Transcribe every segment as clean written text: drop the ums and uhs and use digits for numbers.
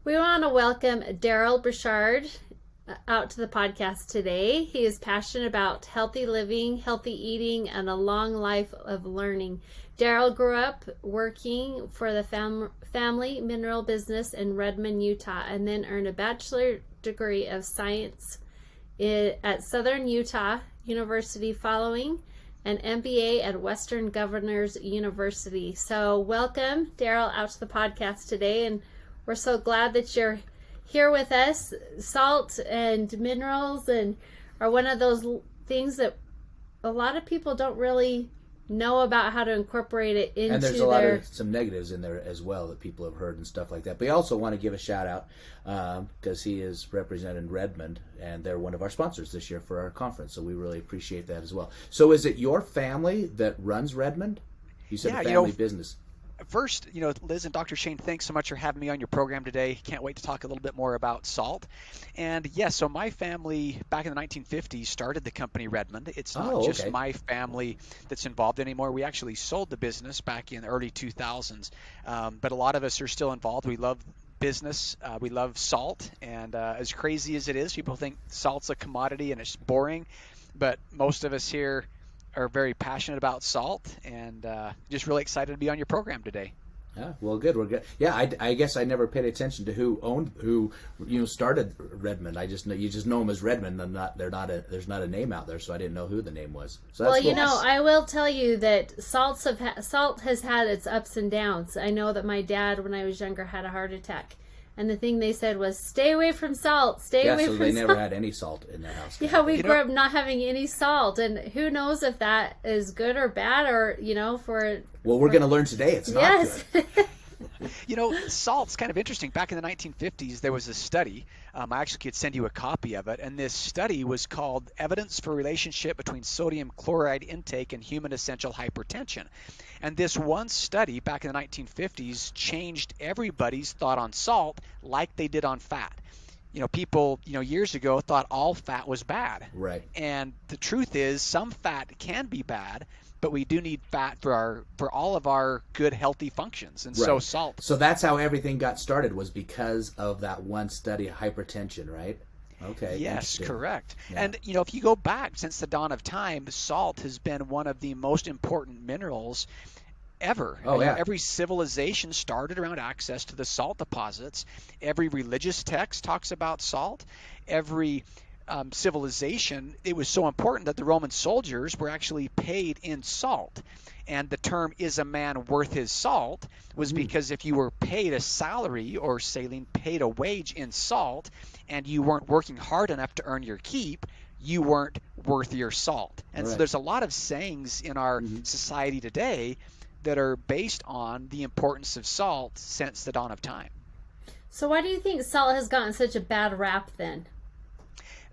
We want to welcome Darryl Bosshardt out to the podcast today. He is passionate about healthy living, healthy eating, and a long life of learning. Darryl grew up working for the family mineral business in Redmond, Utah, and then earned a bachelor degree of science at Southern Utah University, following an MBA at Western Governors University. So, welcome, Darryl, out to the podcast today, and we're so glad that you're here with us. Salt and minerals and are one of those things that a lot of people don't really know about how to incorporate it into and there's a lot of some negatives in there as well that people have heard and stuff like that. But we also want to give a shout out because he is representing Redmond, and they're one of our sponsors this year for our conference. So we really appreciate that as well. So is it your family that runs Redmond? You said a family business. First, Liz and Dr. Shane, thanks so much for having me on your program today. Can't wait to talk a little bit more about salt. And yes, so my family back in the 1950s started the company Redmond. It's not just my family that's involved anymore. We actually sold the business back in the early 2000s, but a lot of us are still involved. We love business. We love salt, and as crazy as it is, people think salt's a commodity and it's boring, but most of us here are very passionate about salt, and just really excited to be on your program today. Yeah, well, good. We're good. Yeah, I guess I never paid attention to who started Redmond. I just know you just know them as Redmond, and there's not a name out there, so I didn't know who the name was. So that's cool. I will tell you that salt has had its ups and downs. I know that my dad, when I was younger, had a heart attack. And the thing they said was, stay away from salt, stay away from salt. Yeah, so they never had any salt in their house. Yeah, we grew up not having any salt. And who knows if that is good or bad or, for... Well, we're going to learn today it's not good. Salt's kind of interesting. Back in the 1950s, there was a study. I actually could send you a copy of it. And this study was called Evidence for Relationship Between Sodium Chloride Intake and Human Essential Hypertension. And this one study back in the 1950s changed everybody's thought on salt like they did on fat. People, years ago thought all fat was bad. Right. And the truth is some fat can be bad, but we do need fat for all of our good, healthy functions. And so salt. So that's how everything got started, was because of that one study, hypertension, right? Okay. Yes, correct. Yeah. And, if you go back since the dawn of time, salt has been one of the most important minerals ever. Every civilization started around access to the salt deposits. Every religious text talks about salt. Every civilization, it was so important that the Roman soldiers were actually paid in salt. And the term "is a man worth his salt" was because if you were paid a salary or paid a wage in salt and you weren't working hard enough to earn your keep, you weren't worth your salt. And so there's a lot of sayings in our society today that are based on the importance of salt since the dawn of time. So why do you think salt has gotten such a bad rap then?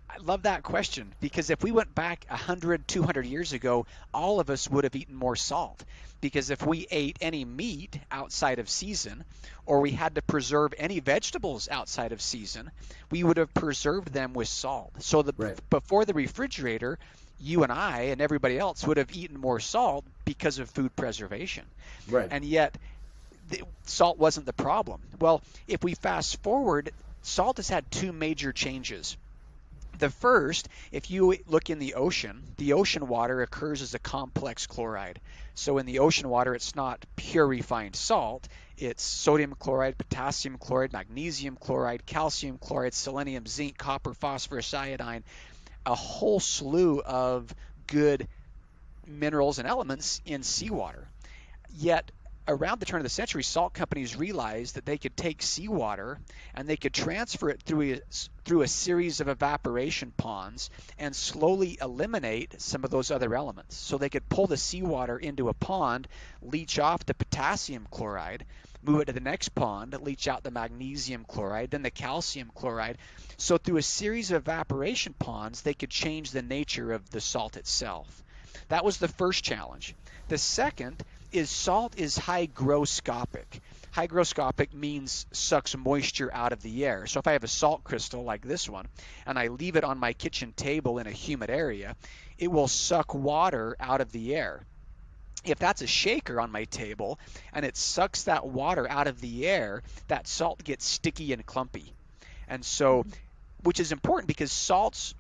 I love that question, because if we went back 100, 200 years ago, all of us would have eaten more salt. Because if we ate any meat outside of season, or we had to preserve any vegetables outside of season, we would have preserved them with salt. So before the refrigerator, you and I and everybody else would have eaten more salt because of food preservation. Right. And yet, salt wasn't the problem. Well, if we fast forward, salt has had two major changes. The first, if you look in the ocean water occurs as a complex chloride. So in the ocean water, it's not pure refined salt. It's sodium chloride, potassium chloride, magnesium chloride, calcium chloride, selenium, zinc, copper, phosphorus, iodine, a whole slew of good minerals and elements in seawater. Yet, around the turn of the century, salt companies realized that they could take seawater and they could transfer it through a series of evaporation ponds and slowly eliminate some of those other elements. So they could pull the seawater into a pond, leach off the potassium chloride, move it to the next pond, leach out the magnesium chloride, then the calcium chloride. So through a series of evaporation ponds, they could change the nature of the salt itself. That was the first challenge. The second is salt is hygroscopic. Hygroscopic means sucks moisture out of the air. So if I have a salt crystal like this one and I leave it on my kitchen table in a humid area, it will suck water out of the air. if that's a shaker on my table and it sucks that water out of the air, that salt gets sticky and clumpy. And so, which is important because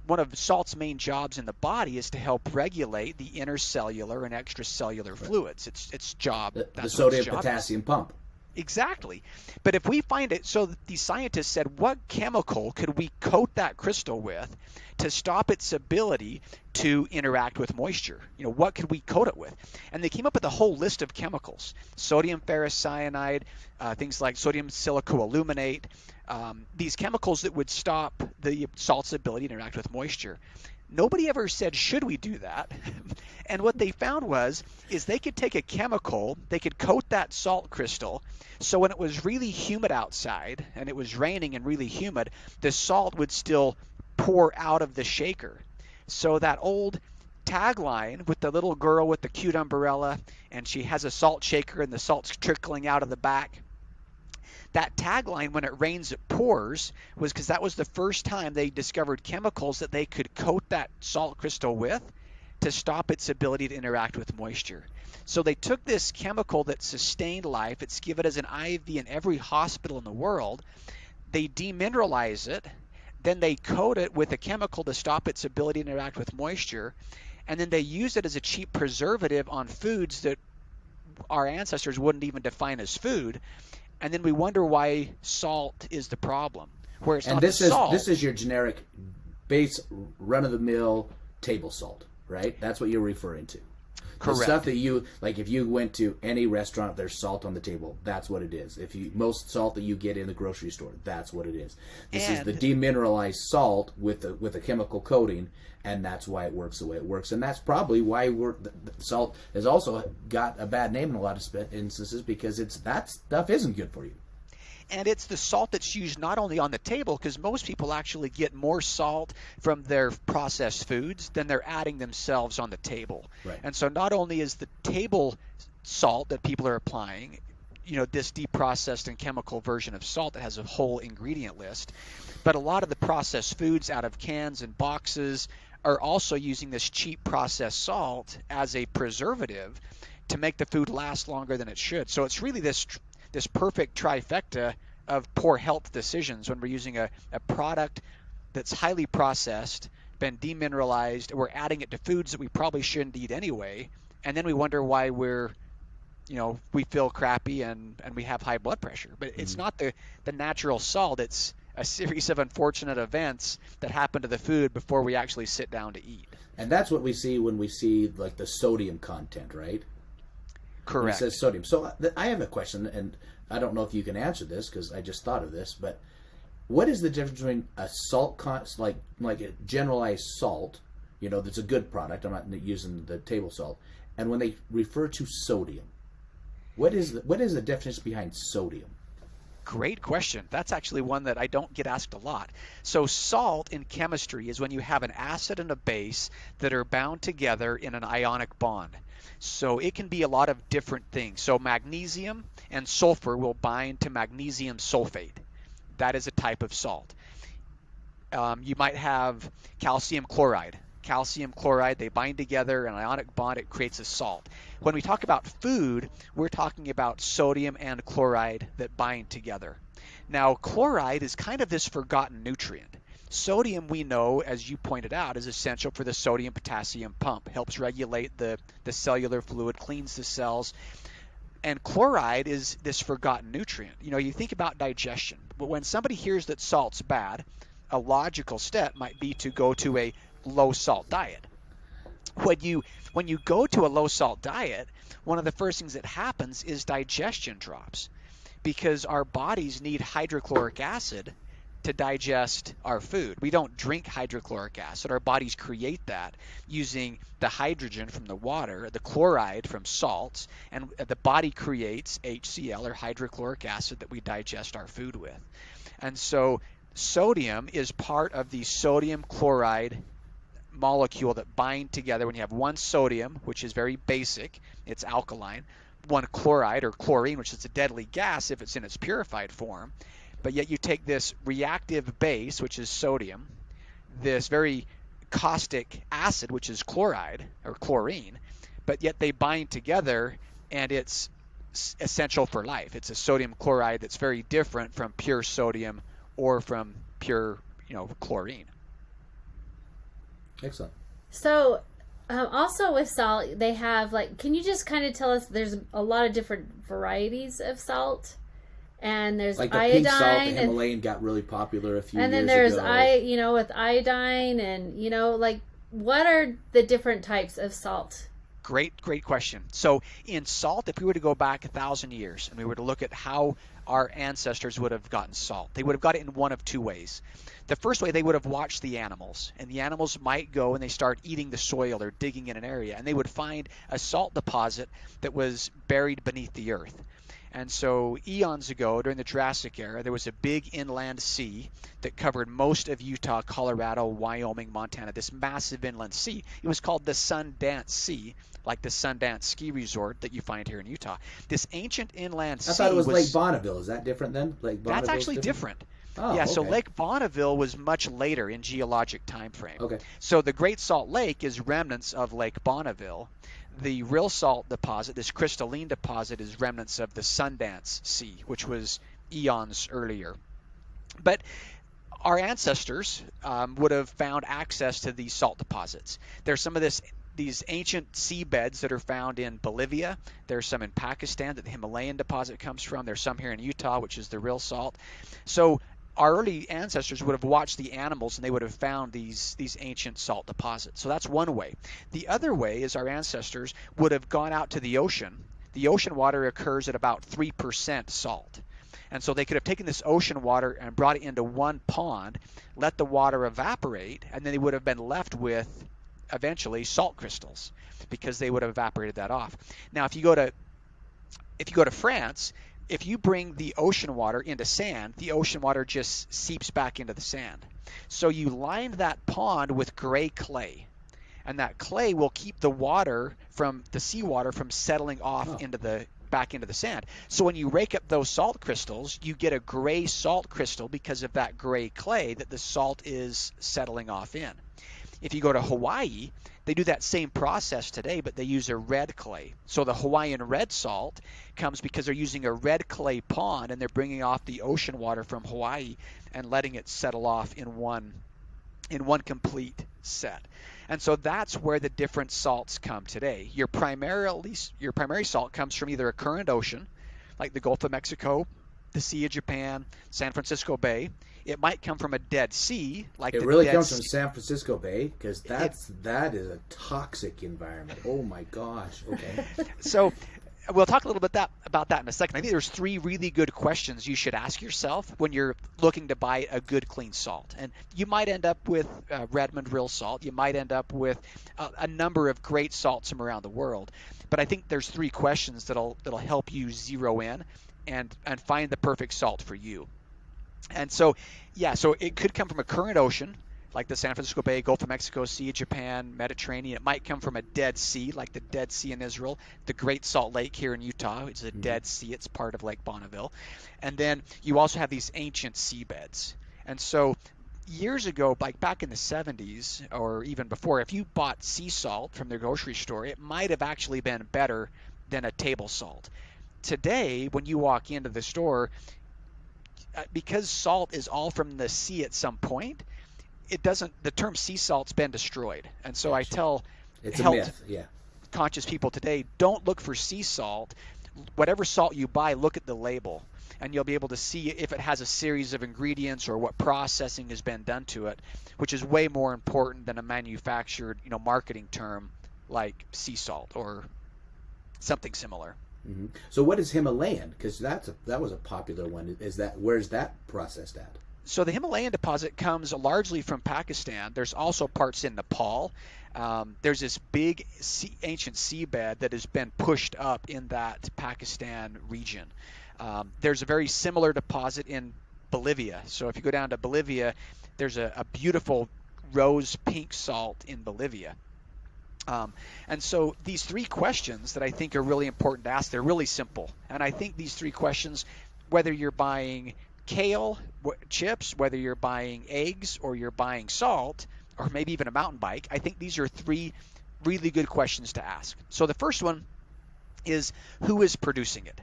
one of salt's main jobs in the body is to help regulate the intercellular and extracellular fluids. Its job. The That's what its sodium job is. potassium pump. Exactly. But if we find it, so these scientists said, what chemical could we coat that crystal with to stop its ability to interact with moisture? What could we coat it with? And they came up with a whole list of chemicals: sodium ferrocyanide, things like sodium silicoaluminate, these chemicals that would stop the salt's ability to interact with moisture. Nobody ever said, should we do that? And what they found is they could take a chemical, they could coat that salt crystal, so when it was really humid outside and it was raining and really humid, the salt would still pour out of the shaker. So that old tagline with the little girl with the cute umbrella, and she has a salt shaker and the salt's trickling out of the back, that tagline, when it rains it pours, was because that was the first time they discovered chemicals that they could coat that salt crystal with to stop its ability to interact with moisture. So they took this chemical that sustained life, it's given as an IV in every hospital in the world, they demineralize it, then they coat it with a chemical to stop its ability to interact with moisture, and then they use it as a cheap preservative on foods that our ancestors wouldn't even define as food. And then we wonder why salt is the problem, where it's And not this the is salt. this is your generic, base, run-of-the-mill table salt, right? That's what you're referring to. Correct. The stuff that you like, if you went to any restaurant, there's salt on the table. That's what it is. Most salt that you get in the grocery store, that's what it is. This is the demineralized salt with a chemical coating, and that's why it works the way it works. And that's probably why the salt has also got a bad name in a lot of instances, because that stuff isn't good for you. And it's the salt that's used not only on the table, because most people actually get more salt from their processed foods than they're adding themselves on the table. Right. And so not only is the table salt that people are applying, this deprocessed and chemical version of salt that has a whole ingredient list, but a lot of the processed foods out of cans and boxes are also using this cheap processed salt as a preservative to make the food last longer than it should. So it's really this perfect trifecta of poor health decisions when we're using a product that's highly processed, been demineralized, we're adding it to foods that we probably shouldn't eat anyway, and then we wonder why we feel crappy and we have high blood pressure. But it's not the natural salt, it's a series of unfortunate events that happen to the food before we actually sit down to eat. And that's what we see when we see like the sodium content, right? Correct. It says sodium. So I have a question, and I don't know if you can answer this because I just thought of this, but what is the difference between a salt, like a generalized salt, that's a good product, I'm not using the table salt, and when they refer to sodium? What is the definition behind sodium? Great question. That's actually one that I don't get asked a lot. So salt in chemistry is when you have an acid and a base that are bound together in an ionic bond. So it can be a lot of different things. So magnesium and sulfur will bind to magnesium sulfate. That is a type of salt. You might have calcium chloride. Calcium chloride, they bind together, an ionic bond, it creates a salt. When we talk about food, we're talking about sodium and chloride that bind together. Now, chloride is kind of this forgotten nutrient. Sodium, we know, as you pointed out, is essential for the sodium-potassium pump, helps regulate the cellular fluid, cleans the cells. And chloride is this forgotten nutrient. You think about digestion, but when somebody hears that salt's bad, a logical step might be to go to a low salt diet. When you go to a low salt diet, one of the first things that happens is digestion drops, because our bodies need hydrochloric acid to digest our food. We don't drink hydrochloric acid. Our bodies create that using the hydrogen from the water, the chloride from salts, and the body creates HCl, or hydrochloric acid, that we digest our food with. And so sodium is part of the sodium chloride molecule that bind together. When you have one sodium, which is very basic, it's alkaline, one chloride or chlorine, which is a deadly gas if it's in its purified form, but yet you take this reactive base, which is sodium, this very caustic acid, which is chloride or chlorine, but yet they bind together, and it's essential for life. It's a sodium chloride that's very different from pure sodium or from pure, chlorine. Excellent. So, also with salt, they have can you just kind of tell us? There's a lot of different varieties of salt, and there's Like the iodine, pink salt, the Himalayan got really popular a few years ago. and then there's with iodine, and what are the different types of salt? Great question. So in salt, if we were to go back 1,000 years and we were to look at how our ancestors would have gotten salt, they would have got it in one of two ways. The first way, they would have watched the animals, and the animals might go and they start eating the soil or digging in an area, and they would find a salt deposit that was buried beneath the earth. And so eons ago, during the Jurassic era, there was a big inland sea that covered most of Utah, Colorado, Wyoming, Montana, this massive inland sea. It was called the Sundance Sea, like the Sundance ski resort that you find here in Utah. This ancient inland sea. I thought it was Lake Bonneville. Is that different then? Lake Bonneville's That's actually different. Oh, yeah, okay. so Lake Bonneville was much later in geologic time frame. Okay. So the Great Salt Lake is remnants of Lake Bonneville. The real salt deposit, this crystalline deposit, is remnants of the Sundance Sea, which was eons earlier. But our ancestors would have found access to these salt deposits. There's some of these ancient seabeds that are found in Bolivia. There's some in Pakistan that the Himalayan deposit comes from. There's some here in Utah, which is the real salt. So our early ancestors would have watched the animals, and they would have found these ancient salt deposits. So that's one way. The other way is our ancestors would have gone out to the ocean. The ocean water occurs at about 3% salt. And so they could have taken this ocean water and brought it into one pond, let the water evaporate, and then they would have been left with eventually salt crystals, because they would have evaporated that off. Now, if you go to France, if you bring the ocean water into sand, the ocean water just seeps back into the sand. So you lined that pond with gray clay, and that clay will keep the water from the seawater from settling off back into the sand. So when you rake up those salt crystals, you get a gray salt crystal because of that gray clay that the salt is settling off in. If you go to Hawaii, they do that same process today, but they use a red clay. So the Hawaiian red salt comes because they're using a red clay pond, and they're bringing off the ocean water from Hawaii and letting it settle off in one complete set. And so that's where the different salts come today. Your primary salt comes from either a current ocean, like the Gulf of Mexico, the Sea of Japan, San Francisco Bay. It might come from a dead sea, like it the really Dead comes Sea. from San Francisco Bay, because that is a toxic environment. Oh my gosh. Okay. So we'll talk a little bit about that in a second. I think there's 3 really good questions you should ask yourself when you're looking to buy a good clean salt. And you might end up with Redmond real salt. You might end up with a number of great salts from around the world. But I think there's 3 questions that'll help you zero in and find the perfect salt for you. And so, so it could come from a current ocean, like the San Francisco Bay, Gulf of Mexico, Sea of Japan, Mediterranean. It might come from a dead sea, like the Dead Sea in Israel, the Great Salt Lake here in Utah. It's a dead sea. It's part of Lake Bonneville. And then you also have these ancient seabeds. And so years ago, like back in the 70s or even before, if you bought sea salt from the grocery store, it might have actually been better than a table salt. Today, when you walk into the store, because salt is all from the sea at some point, the term sea salt's been destroyed. And so I tell it's a myth. Yeah. Conscious people today, don't look for sea salt. Whatever salt you buy, look at the label, and you'll be able to see if it has a series of ingredients or what processing has been done to it, which is way more important than a manufactured, marketing term like sea salt or something similar. Mm-hmm. So what is Himalayan? Because that was a popular one. Where's that processed at? So the Himalayan deposit comes largely from Pakistan. There's also parts in Nepal. There's this big ancient seabed that has been pushed up in that Pakistan region. There's a very similar deposit in Bolivia. So if you go down to Bolivia, there's a beautiful rose pink salt in Bolivia. And so these 3 questions that I think are really important to ask, they're really simple. And I think these 3 questions, whether you're buying kale chips, whether you're buying eggs or you're buying salt, or maybe even a mountain bike, I think these are 3 really good questions to ask. So the first one is, who is producing it?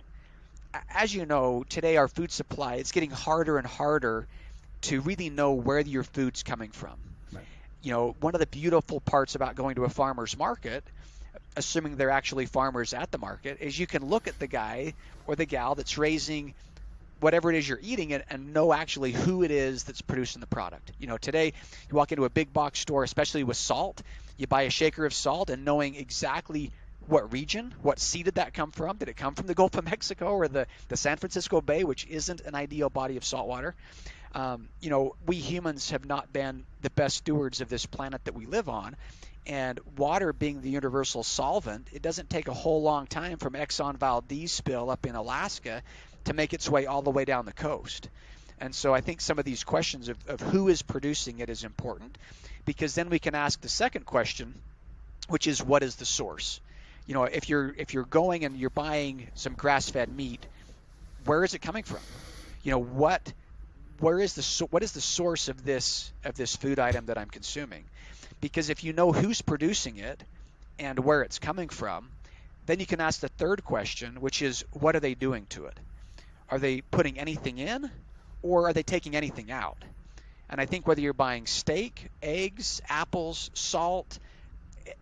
As you know, today our food supply, it's getting harder and harder to really know where your food's coming from. Right. You know, one of the beautiful parts about going to a farmer's market, assuming they're actually farmers at the market, is you can look at the guy or the gal that's raising whatever it is you're eating and know actually who it is that's producing the product. You know, today you walk into a big box store, especially with salt, you buy a shaker of salt, and knowing exactly what region, what sea did that come from? Did it come from the Gulf of Mexico or the San Francisco Bay, which isn't an ideal body of salt water? You know, we humans have not been the best stewards of this planet that we live on. And water being the universal solvent, it doesn't take a whole long time from Exxon Valdez spill up in Alaska to make its way all the way down the coast. And so I think some of these questions of who is producing it is important, because then we can ask the second question, which is, what is the source? You know, if you're going and you're buying some grass-fed meat, where is it coming from? You know, what is the source of this food item that I'm consuming? Because if you know who's producing it and where it's coming from, then you can ask the third question, which is, what are they doing to it? Are they putting anything in, or are they taking anything out? And I think whether you're buying steak, eggs, apples, salt,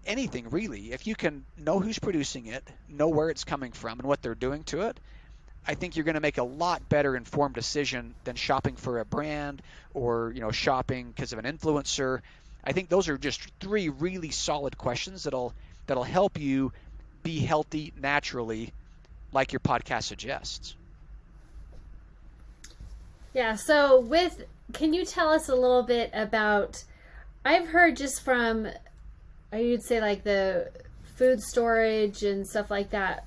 anything really, if you can know who's producing it, know where it's coming from and what they're doing to it, I think you're going to make a lot better informed decision than shopping for a brand or, you know, shopping because of an influencer. I think those are just three really solid questions that'll help you be healthy naturally, like your podcast suggests. Yeah, so can you tell us a little bit about, I've heard just from, I would say like the food storage and stuff like that,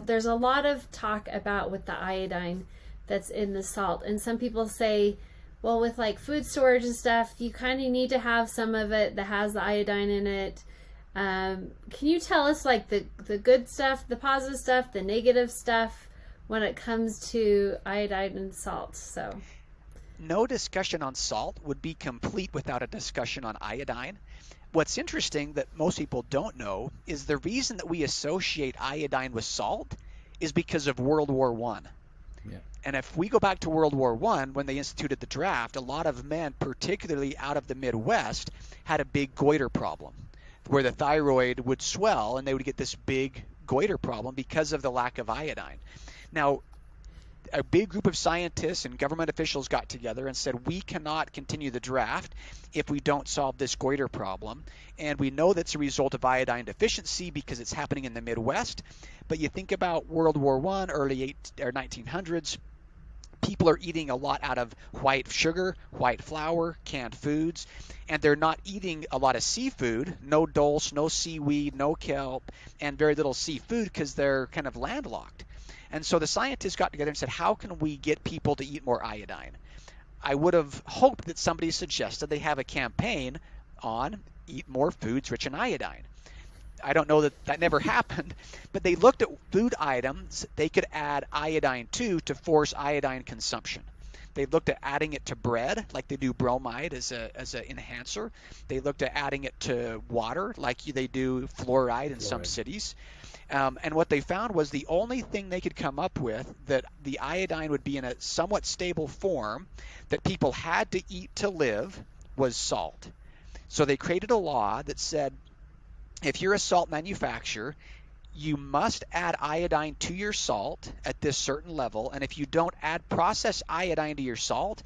there's a lot of talk about with the iodine that's in the salt. And some people say, well, with like food storage and stuff, you kind of need to have some of it that has the iodine in it. Can you tell us like the good stuff, the positive stuff, the negative stuff when it comes to iodine and salt? So no discussion on salt would be complete without a discussion on iodine. What's interesting that most people don't know is the reason that we associate iodine with salt is because of World War I. Yeah. And if we go back to World War I, when they instituted the draft, a lot of men, particularly out of the Midwest, had a big goiter problem where the thyroid would swell and they would get this big goiter problem because of the lack of iodine. Now, a big group of scientists and government officials got together and said, we cannot continue the draft if we don't solve this goiter problem. And we know that's a result of iodine deficiency because it's happening in the Midwest. But you think about World War I, early 1900s, people are eating a lot out of white sugar, white flour, canned foods, and they're not eating a lot of seafood, no dulse, no seaweed, no kelp, and very little seafood because they're kind of landlocked. And so the scientists got together and said, how can we get people to eat more iodine? I would have hoped that somebody suggested they have a campaign on eat more foods rich in iodine. I don't know that never happened, but they looked at food items they could add iodine to force iodine consumption. They looked at adding it to bread, like they do bromide as an enhancer. They looked at adding it to water, like they do fluoride in some cities. And what they found was the only thing they could come up with that the iodine would be in a somewhat stable form that people had to eat to live was salt. So they created a law that said, if you're a salt manufacturer, you must add iodine to your salt at this certain level. And if you don't add processed iodine to your salt,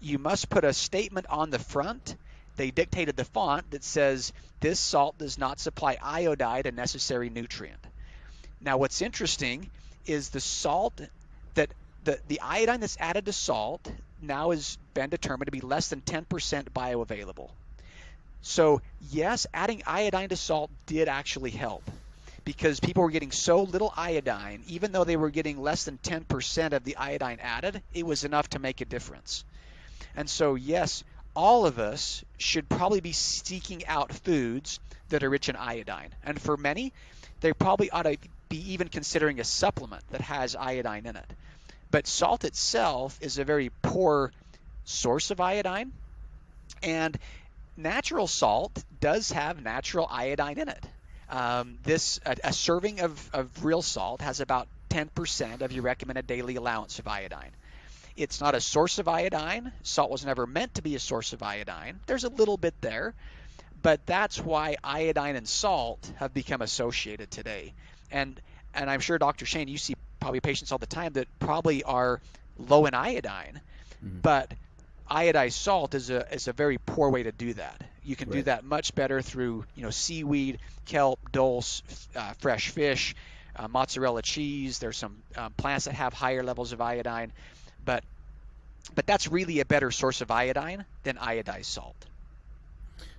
you must put a statement on the front. They dictated the font that says, this salt does not supply iodide, a necessary nutrient. Now, what's interesting is the salt that the iodine that's added to salt now has been determined to be less than 10% bioavailable. So, yes, adding iodine to salt did actually help because people were getting so little iodine, even though they were getting less than 10% of the iodine added, it was enough to make a difference. And so, yes, all of us should probably be seeking out foods that are rich in iodine. And for many, they probably ought to be even considering a supplement that has iodine in it. But salt itself is a very poor source of iodine, and natural salt does have natural iodine in it. A serving of real salt has about 10% of your recommended daily allowance of iodine. It's not a source of iodine. Salt was never meant to be a source of iodine. There's a little bit there, but that's why iodine and salt have become associated today. And I'm sure, Dr. Shane, you see probably patients all the time that probably are low in iodine, but iodized salt is a very poor way to do that. You can do that much better through seaweed, kelp, dulse, fresh fish, mozzarella cheese. There's some plants that have higher levels of iodine, but that's really a better source of iodine than iodized salt.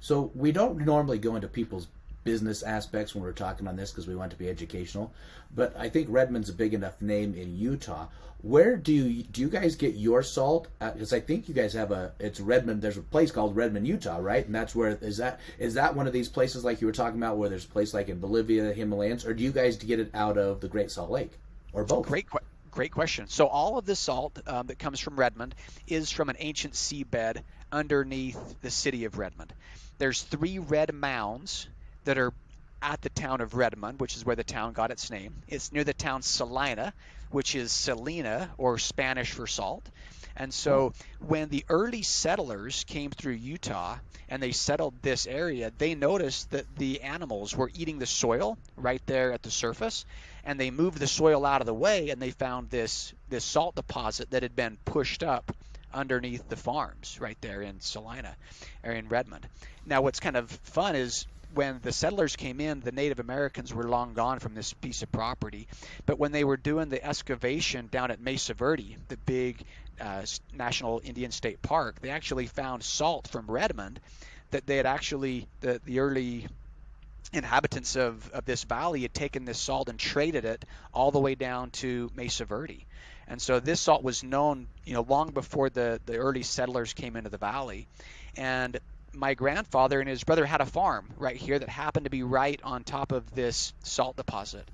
So we don't normally go into people's business aspects when we're talking on this because we want to be educational, but I think Redmond's a big enough name in Utah. Where do you guys get your salt? Because I think you guys have it's Redmond. There's a place called Redmond, Utah, right? And that's where is that one of these places like you were talking about, where there's a place like in Bolivia, the Himalayas, or do you guys get it out of the Great Salt Lake, or both? Great question. So all of the salt that comes from Redmond is from an ancient seabed underneath the city of Redmond. There's 3 red mounds that are at the town of Redmond, which is where the town got its name. It's near the town Salina, which is Salina, or Spanish for salt. And so when the early settlers came through Utah and they settled this area, they noticed that the animals were eating the soil right there at the surface, and they moved the soil out of the way, and they found this salt deposit that had been pushed up underneath the farms right there in Salina, or in Redmond. Now what's kind of fun is when the settlers came in, the Native Americans were long gone from this piece of property. But when they were doing the excavation down at Mesa Verde, the big National Indian State Park, they actually found salt from Redmond that they had actually, the early inhabitants of this valley had taken this salt and traded it all the way down to Mesa Verde. And so this salt was known, long before the early settlers came into the valley. And my grandfather and his brother had a farm right here that happened to be right on top of this salt deposit.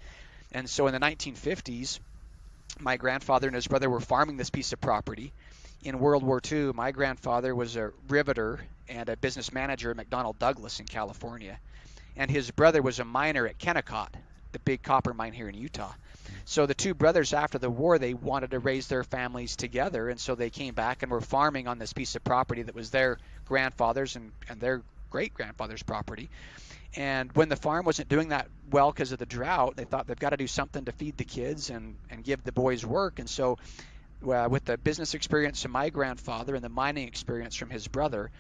And so in the 1950s, my grandfather and his brother were farming this piece of property. In World War II, my grandfather was a riveter and a business manager at McDonnell Douglas in California. And his brother was a miner at Kennecott, the big copper mine here in Utah. So the 2 brothers, after the war, they wanted to raise their families together, and so they came back and were farming on this piece of property that was their grandfather's and their great-grandfather's property. And when the farm wasn't doing that well because of the drought, they thought they've got to do something to feed the kids and give the boys work. And so with the business experience of my grandfather and the mining experience from his brother,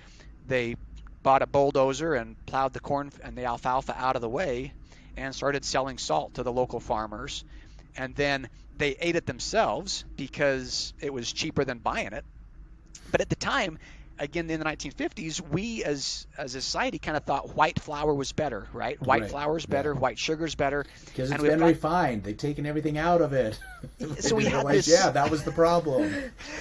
they bought a bulldozer and plowed the corn and the alfalfa out of the way and started selling salt to the local farmers. And then they ate it themselves because it was cheaper than buying it. But at the time, again, in the 1950s, we as a society kind of thought white flour was better, right? White flour is better, white sugar is better. Because it's been refined. They've taken everything out of it. So we had this, that was the problem.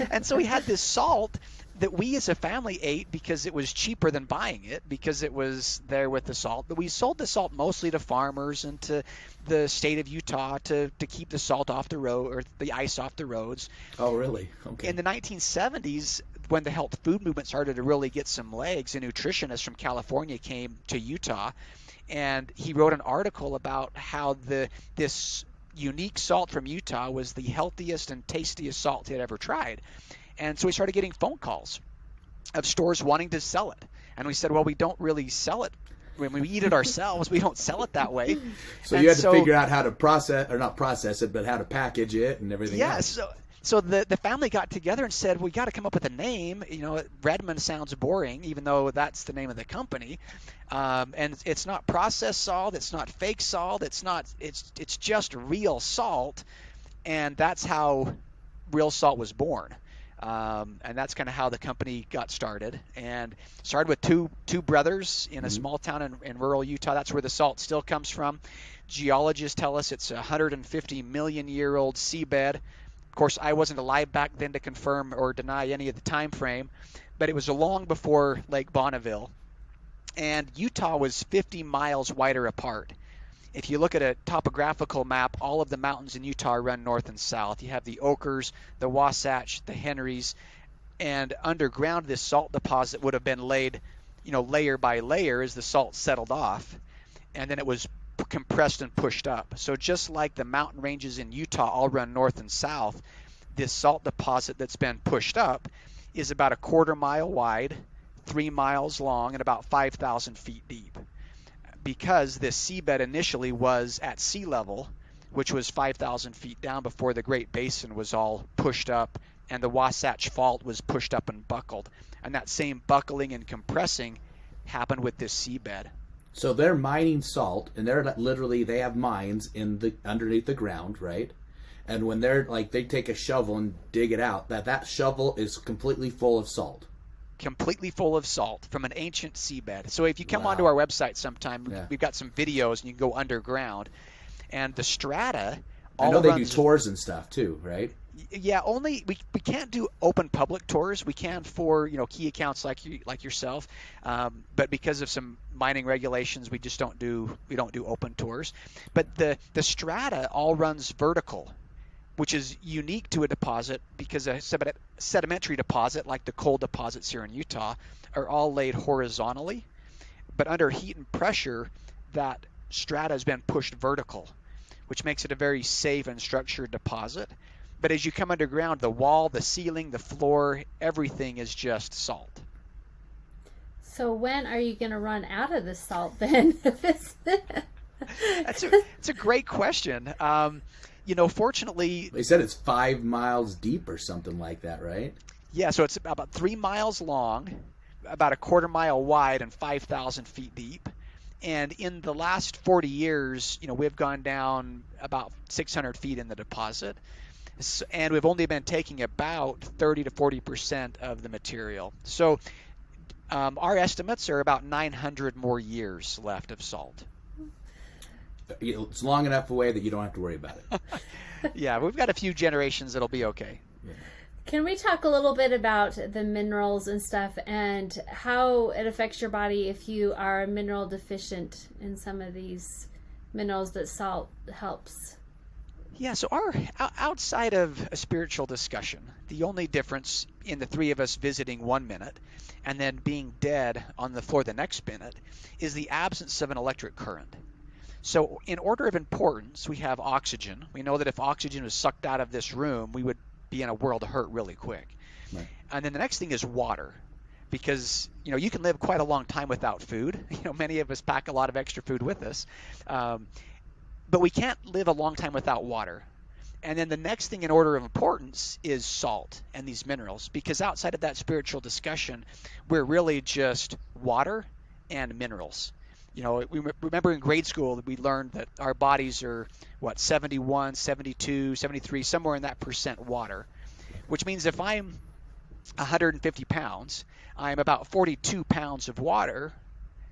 And so we had this salt that we as a family ate because it was cheaper than buying it, because it was there with the salt. But we sold the salt mostly to farmers and to the state of Utah to keep the salt off the road, or the ice off the roads. Oh, really? Okay. In the 1970s, when the health food movement started to really get some legs, a nutritionist from California came to Utah, and he wrote an article about how this unique salt from Utah was the healthiest and tastiest salt he had ever tried. And so we started getting phone calls of stores wanting to sell it. And we said, well, we don't really sell it. When we eat it ourselves, we don't sell it that way. So you had to figure out how to process, or not process it, but how to package it and everything else. So the family got together and said, we got to come up with a name. Redmond sounds boring, even though that's the name of the company. And it's not processed salt. It's not fake salt. It's just real salt. And that's how Real Salt was born. And that's kind of how the company got started, and started with two brothers in a small town in rural Utah. That's where the salt still comes from. Geologists tell us it's a 150 million year old seabed. Of course, I wasn't alive back then to confirm or deny any of the time frame, but it was long before Lake Bonneville, and Utah was 50 miles wider apart. If you look at a topographical map, all of the mountains in Utah run north and south. You have the Ochres, the Wasatch, the Henrys, and underground this salt deposit would have been laid, layer by layer as the salt settled off. And then it was compressed and pushed up. So just like the mountain ranges in Utah all run north and south, this salt deposit that's been pushed up is about a quarter mile wide, 3 miles long, and about 5,000 feet deep. Because this seabed initially was at sea level, which was 5,000 feet down before the Great Basin was all pushed up and the Wasatch Fault was pushed up and buckled. And that same buckling and compressing happened with this seabed. So they're mining salt, and they have mines underneath the ground, right? And when they take a shovel and dig it out, that shovel is completely full of salt. Completely full of salt from an ancient seabed. So if you come Wow. onto our website sometime, Yeah. we've got some videos and you can go underground. And the strata I know they do tours and stuff too, right? Yeah, only we can't do open public tours. We can for key accounts like yourself, but because of some mining regulations, we don't do open tours. But the strata all runs vertical, which is unique to a deposit because a sedimentary deposit like the coal deposits here in Utah are all laid horizontally, but under heat and pressure, that strata has been pushed vertical, which makes it a very safe and structured deposit. But as you come underground, the wall, the ceiling, the floor, everything is just salt. So when are you going to run out of the salt then? That's a great question. Fortunately, They said it's 5 miles deep or something like that, right? Yeah, so it's about 3 miles long, about a quarter mile wide, and 5,000 feet deep. And in the last 40 years, we've gone down about 600 feet in the deposit. And we've only been taking about 30 to 40% of the material. So our estimates are about 900 more years left of salt. It's long enough away that you don't have to worry about it. Yeah, we've got a few generations that'll be okay. Yeah. Can we talk a little bit about the minerals and stuff and how it affects your body if you are mineral deficient in some of these minerals that salt helps? Yeah, so outside of a spiritual discussion, the only difference in the three of us visiting 1 minute and then being dead on the floor the next minute is the absence of an electric current. So in order of importance, we have oxygen. We know that if oxygen was sucked out of this room, we would be in a world of hurt really quick. Right. And then the next thing is water, because you can live quite a long time without food. Many of us pack a lot of extra food with us. But we can't live a long time without water. And then the next thing in order of importance is salt and these minerals, because outside of that spiritual discussion, we're really just water and minerals. We remember in grade school that we learned that our bodies are, 71, 72, 73, somewhere in that percent water, which means if I'm 150 pounds, I'm about 42 pounds of water,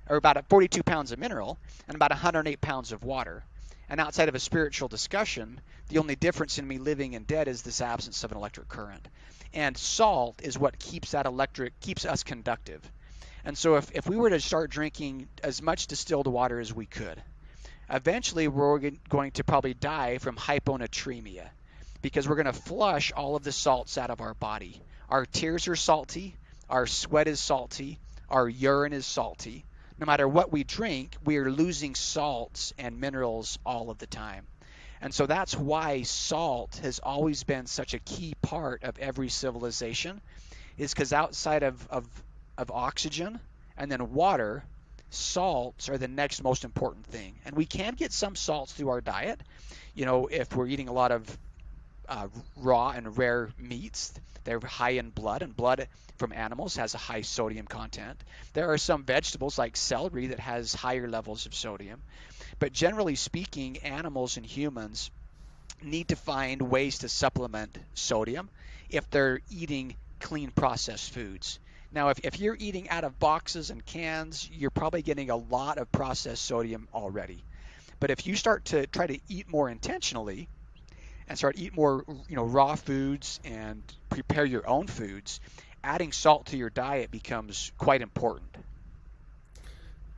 or about 42 pounds of mineral, and about 108 pounds of water. And outside of a spiritual discussion, the only difference in me living and dead is this absence of an electric current. And salt is what keeps us conductive. And so if we were to start drinking as much distilled water as we could, eventually we're going to probably die from hyponatremia, because we're going to flush all of the salts out of our body. Our tears are salty, our sweat is salty, our urine is salty. No matter what we drink, we are losing salts and minerals all of the time. And so that's why salt has always been such a key part of every civilization, is because outside of oxygen and then water, salts are the next most important thing. And we can get some salts through our diet. If we're eating a lot of raw and rare meats, they're high in blood, and blood from animals has a high sodium content. There are some vegetables like celery that has higher levels of sodium. But generally speaking, animals and humans need to find ways to supplement sodium if they're eating clean processed foods. Now, if you're eating out of boxes and cans, you're probably getting a lot of processed sodium already. But if you start to try to eat more intentionally and start eat more, raw foods and prepare your own foods, adding salt to your diet becomes quite important.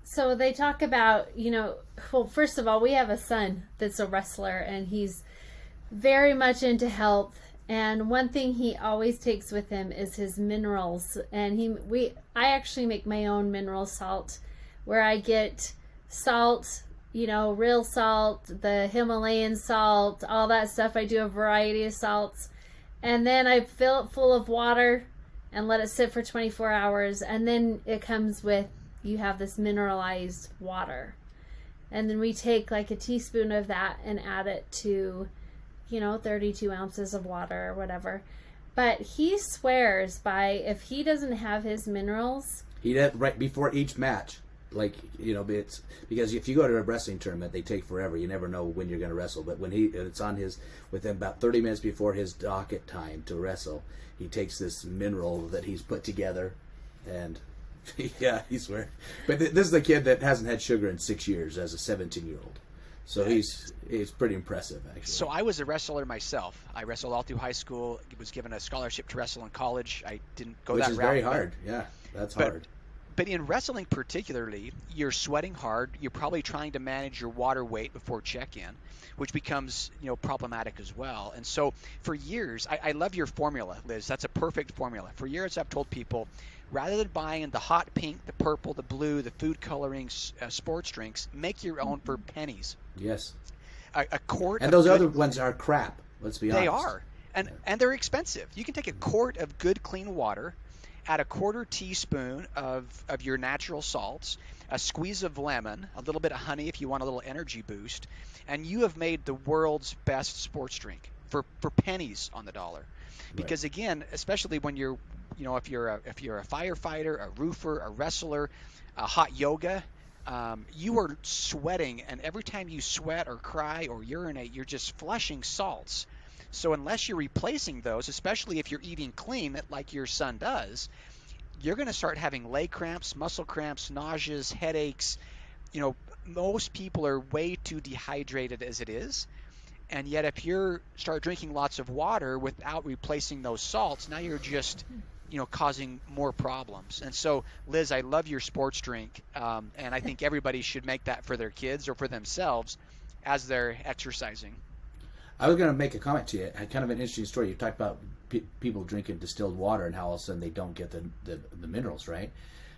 So they talk about, well, first of all, we have a son that's a wrestler, and he's very much into health. And one thing he always takes with him is his minerals. And I actually make my own mineral salt, where I get salt, real salt, the Himalayan salt, all that stuff. I do a variety of salts. And then I fill it full of water and let it sit for 24 hours. And then it comes with, you have this mineralized water. And then we take like a teaspoon of that and add it to, 32 ounces of water or whatever. But he swears by, if he doesn't have his minerals, he did right before each match. Like, it's because if you go to a wrestling tournament, they take forever. You never know when you're going to wrestle. But when it's on within about 30 minutes before his docket time to wrestle, he takes this mineral that he's put together, and yeah, he swears. But this is the kid that hasn't had sugar in 6 years as a 17-year-old. So he's pretty impressive, actually. So I was a wrestler myself. I wrestled all through high school. Was given a scholarship to wrestle in college. I didn't go that route. Which is very hard. Yeah, that's hard. But in wrestling particularly, you're sweating hard. You're probably trying to manage your water weight before check-in, which becomes problematic as well. And so for years, I love your formula, Liz. That's a perfect formula. For years, I've told people, rather than buying the hot pink, the purple, the blue, the food coloring sports drinks, make your own for pennies. Yes. A quart. And those other ones are crap. Let's be honest. They are, and they're expensive. You can take a quart of good, clean water, add a quarter teaspoon of your natural salts, a squeeze of lemon, a little bit of honey if you want a little energy boost, and you have made the world's best sports drink for pennies on the dollar. Because again, especially when you're, if you're a firefighter, a roofer, a wrestler, a hot yoga, you are sweating, and every time you sweat or cry or urinate, you're just flushing salts. So unless you're replacing those, especially if you're eating clean like your son does, you're going to start having leg cramps, muscle cramps, nauseas, headaches. Most people are way too dehydrated as it is. And yet if you start drinking lots of water without replacing those salts, now you're just causing more problems. And so, Liz, I love your sports drink, and I think everybody should make that for their kids or for themselves as they're exercising. I was going to make a comment to you. Kind of an interesting story. You talked about people drinking distilled water and how all of a sudden they don't get the minerals, right?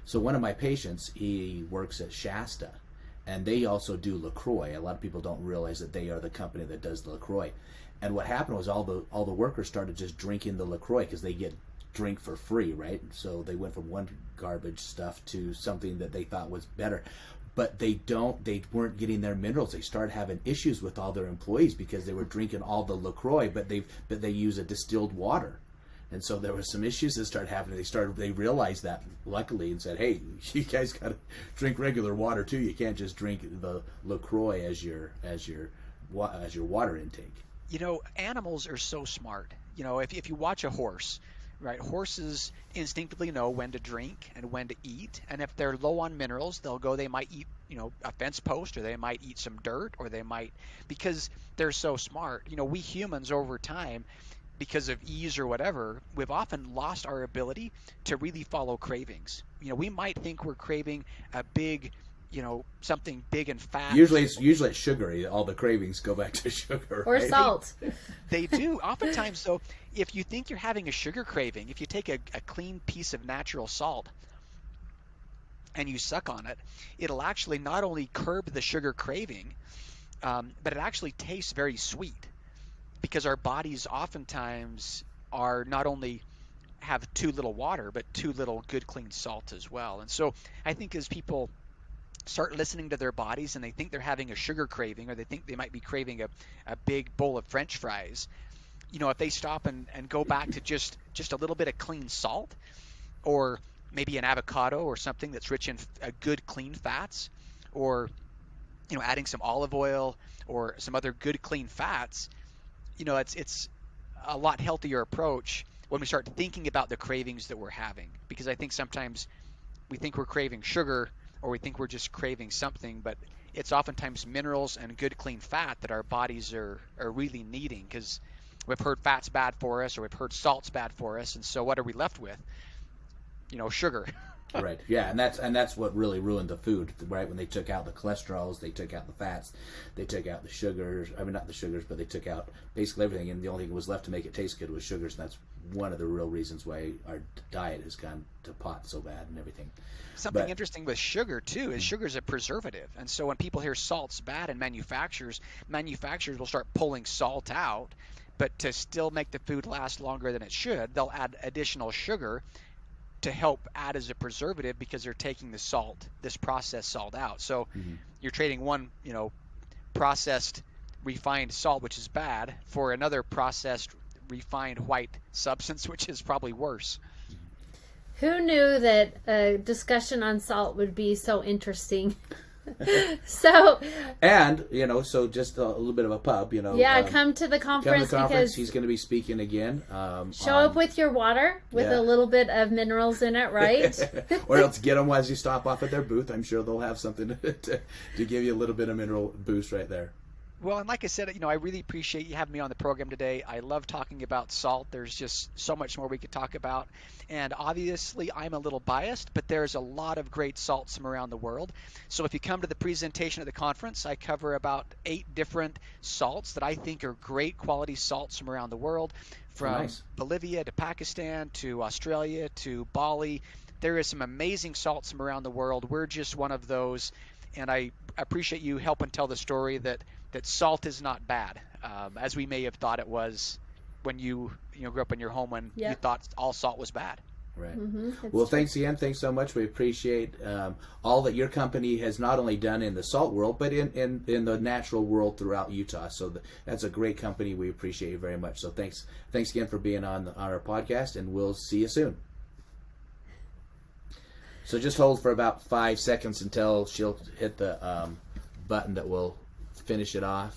So one of my patients, he works at Shasta, and they also do LaCroix. A lot of people don't realize that they are the company that does the LaCroix. And what happened was all the workers started just drinking the LaCroix because they get drink for free, right? So they went from one garbage stuff to something that they thought was better. But they weren't getting their minerals. They started having issues with all their employees because they were drinking all the LaCroix, but they use a distilled water. And so there were some issues that started happening. They realized that, luckily, and said, hey, you guys got to drink regular water too. You can't just drink the LaCroix as your water intake. Animals are so smart. If you watch a horse, right? Horses instinctively know when to drink and when to eat. And if they're low on minerals, they might eat, a fence post, or they might eat some dirt, or they might, because they're so smart. We humans over time, because of ease or whatever, we've often lost our ability to really follow cravings. We might think we're craving a big, something big and fat. Usually it's sugary. All the cravings go back to sugar, or right? salt. They do. Oftentimes, though, if you think you're having a sugar craving, if you take a clean piece of natural salt and you suck on it, it'll actually not only curb the sugar craving, but it actually tastes very sweet, because our bodies oftentimes are not only have too little water, but too little good clean salt as well. And so I think as people start listening to their bodies and they think they're having a sugar craving, or they think they might be craving a big bowl of French fries, if they stop and go back to just a little bit of clean salt, or maybe an avocado or something that's rich in good clean fats, or adding some olive oil or some other good clean fats, it's a lot healthier approach when we start thinking about the cravings that we're having. Because I think sometimes we think we're craving sugar, or we think we're just craving something, but it's oftentimes minerals and good clean fat that our bodies are really needing, because we've heard fat's bad for us, or we've heard salt's bad for us, and so what are we left with? sugar. Right. Yeah, and that's what really ruined the food, right? When they took out the cholesterols, they took out the fats, they took out the sugars. I mean, not the sugars, but they took out basically everything, and the only thing that was left to make it taste good was sugars, and that's one of the real reasons why our diet has gone to pot so bad and everything. Something interesting with sugar too is sugar is a preservative, and so when people hear salt's bad in manufacturers will start pulling salt out, but to still make the food last longer than it should, they'll add additional sugar to help add as a preservative because they're taking the salt, this processed salt out. So you're trading one, processed refined salt, which is bad, for another processed refined white substance, which is probably worse. Who knew that a discussion on salt would be so interesting? So just a little bit of a pub, come to the conference, because he's going to be speaking again. Show up with your water with a little bit of minerals in it, right? Or else get them as you stop off at their booth. I'm sure they'll have something to give you a little bit of mineral boost right there. Well, and like I said, I really appreciate you having me on the program today. I love talking about salt. There's just so much more we could talk about. And obviously, I'm a little biased, but there's a lot of great salts from around the world. So if you come to the presentation at the conference, I cover about 8 different salts that I think are great quality salts from around the world, from Bolivia to Pakistan to Australia to Bali. There is some amazing salts from around the world. We're just one of those. And I appreciate you helping tell the story that salt is not bad, as we may have thought it was when you grew up in your home when you thought all salt was bad. Right. Well, thanks again. Thanks so much. We appreciate all that your company has not only done in the salt world, but in the natural world throughout Utah. So that's a great company. We appreciate you very much. So thanks again for being on our podcast, and we'll see you soon. So just hold for about 5 seconds until she'll hit the button that will finish it off.